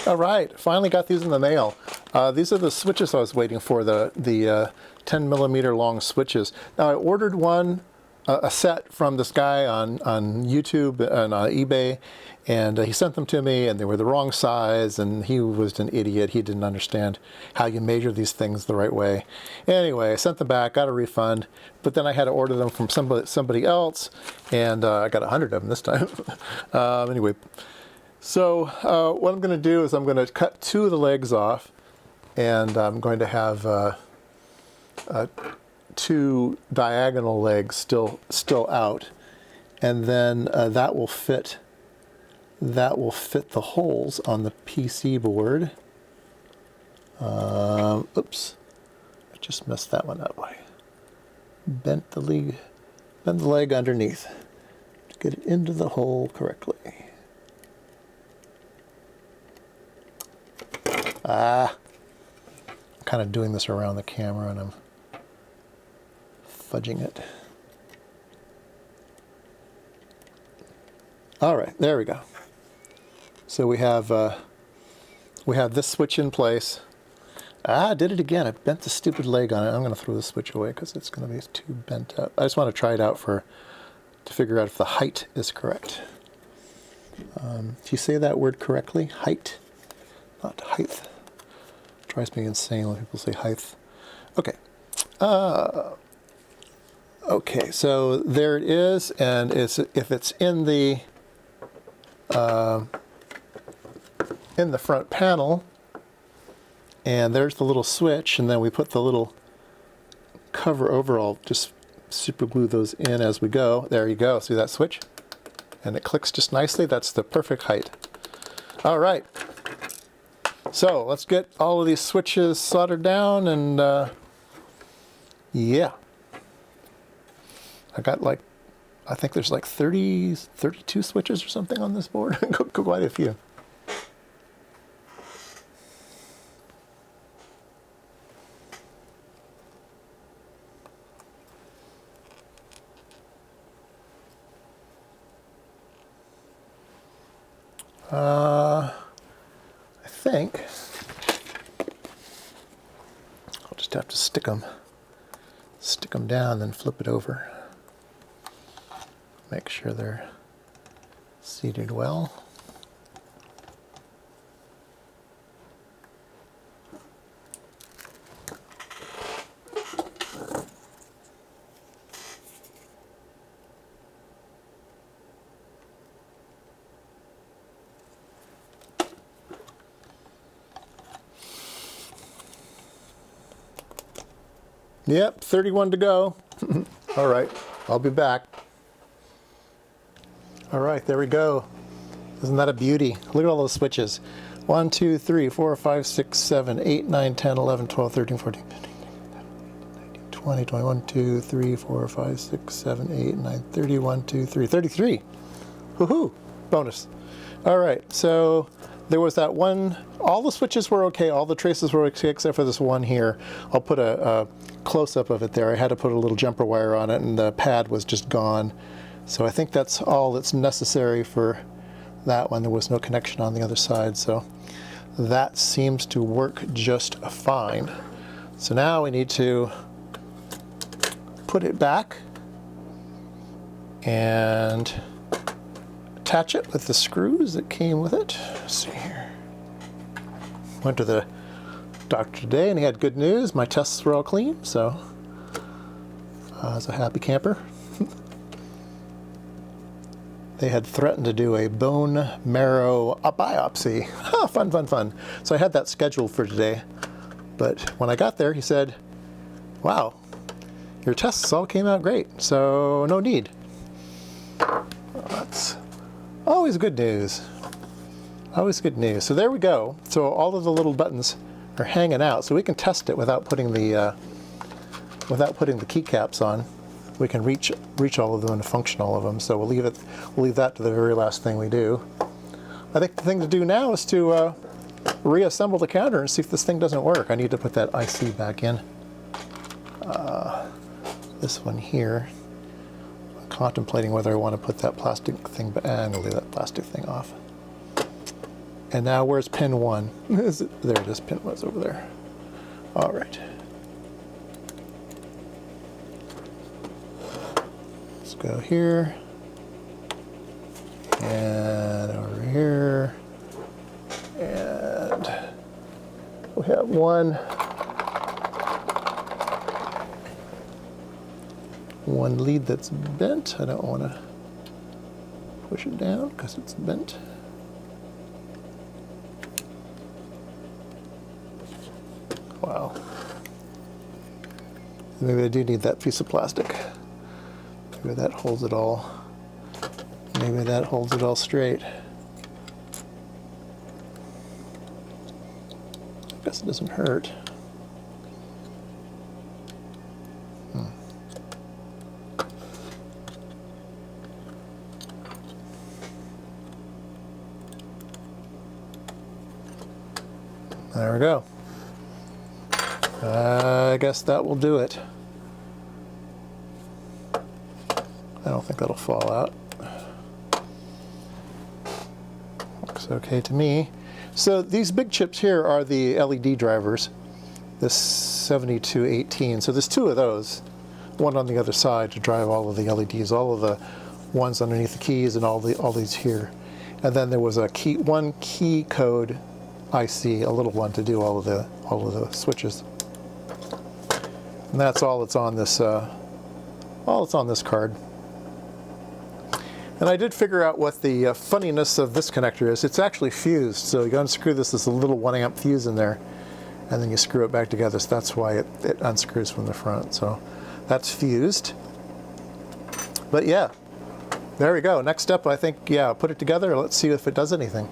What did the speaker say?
All right, finally got these in the mail. These are the switches I was waiting for, the 10 millimeter long switches. Now I ordered one, a set from this guy on YouTube and on eBay, and he sent them to me, and they were the wrong size, and he was an idiot. He didn't understand how you measure these things the right way. Anyway, I sent them back, got a refund, but then I had to order them from somebody else, and I got 100 of them this time. Anyway, so what I'm going to do is I'm going to cut 2 of the legs off, and I'm going to have 2 diagonal legs still out, and then that will fit the holes on the PC board. Oops, I just messed that one up. I bent the leg underneath to get it into the hole correctly. I'm kind of doing this around the camera, and I'm fudging it. All right, there we go. So we have this switch in place. I did it again. I bent the stupid leg on it. I'm going to throw the switch away because it's going to be too bent up. I just want to try it out to figure out if the height is correct. Do you say that word correctly? Height, not height. Drives me insane when people say height. Okay. Okay, so there it is, and if it's in the front panel, and there's the little switch, and then we put the little cover over. I'll just super glue those in as we go. There you go. See that switch? And it clicks just nicely. That's the perfect height. All right. So let's get all of these switches soldered down, and yeah. I got I think there's 32 switches or something on this board. Quite a few. I think I'll just have to stick them down, then flip it over. Make sure they're seated well. Yep, 31 to go. All right, I'll be back. All right, there we go. Isn't that a beauty? Look at all those switches. 1, 2, 3, 4, 5, 6, 7, 8, 9, 10, 11, 12, 13, 14, 15, 16, 20, 21, 2, 3, 4, 5, 6, 7, 8, 9, 30, 1, 2, 3, 33. Woohoo! Bonus. All right, so there was that one. All the switches were okay. All the traces were okay except for this one here. I'll put a close-up of it there. I had to put a little jumper wire on it, and the pad was just gone. So I think that's all that's necessary for that one. There was no connection on the other side, so that seems to work just fine. So now we need to put it back and attach it with the screws that came with it. Let's see here. Went to the doctor today, and he had good news. My tests were all clean, so I was a happy camper. They had threatened to do a bone marrow biopsy. Oh, fun, fun, fun. So I had that scheduled for today. But when I got there, he said, wow, your tests all came out great, so no need. That's always good news. Always good news. So there we go. So all of the little buttons are hanging out, so we can test it without putting the keycaps on. We can reach all of them and function all of them. So we'll leave that to the very last thing we do. I think the thing to do now is to reassemble the counter and see if this thing doesn't work. I need to put that IC back in. This one here. I'm contemplating whether I want to put that plastic thing, but I'm gonna leave that plastic thing off. And now where's pin 1? Is it? There it is, pin 1's over there. All right. Let's go here. And over here. And we have one lead that's bent. I don't want to push it down because it's bent. Wow. Maybe I do need that piece of plastic. Maybe that holds it all. Maybe that holds it all straight. I guess it doesn't hurt. There we go. I guess that will do it. I don't think that'll fall out. Looks okay to me. So these big chips here are the LED drivers, this 7218. So there's 2 of those, one on the other side to drive all of the LEDs, all of the ones underneath the keys and all these here. And then there was a one key code IC, a little one to do all of the switches. And that's all that's on this card. And I did figure out what the funniness of this connector is. It's actually fused, so you unscrew this. There's a little 1 amp fuse in there, and then you screw it back together. So that's why it unscrews from the front. So that's fused. But yeah, there we go. Next step, I think, yeah, put it together. Let's see if it does anything.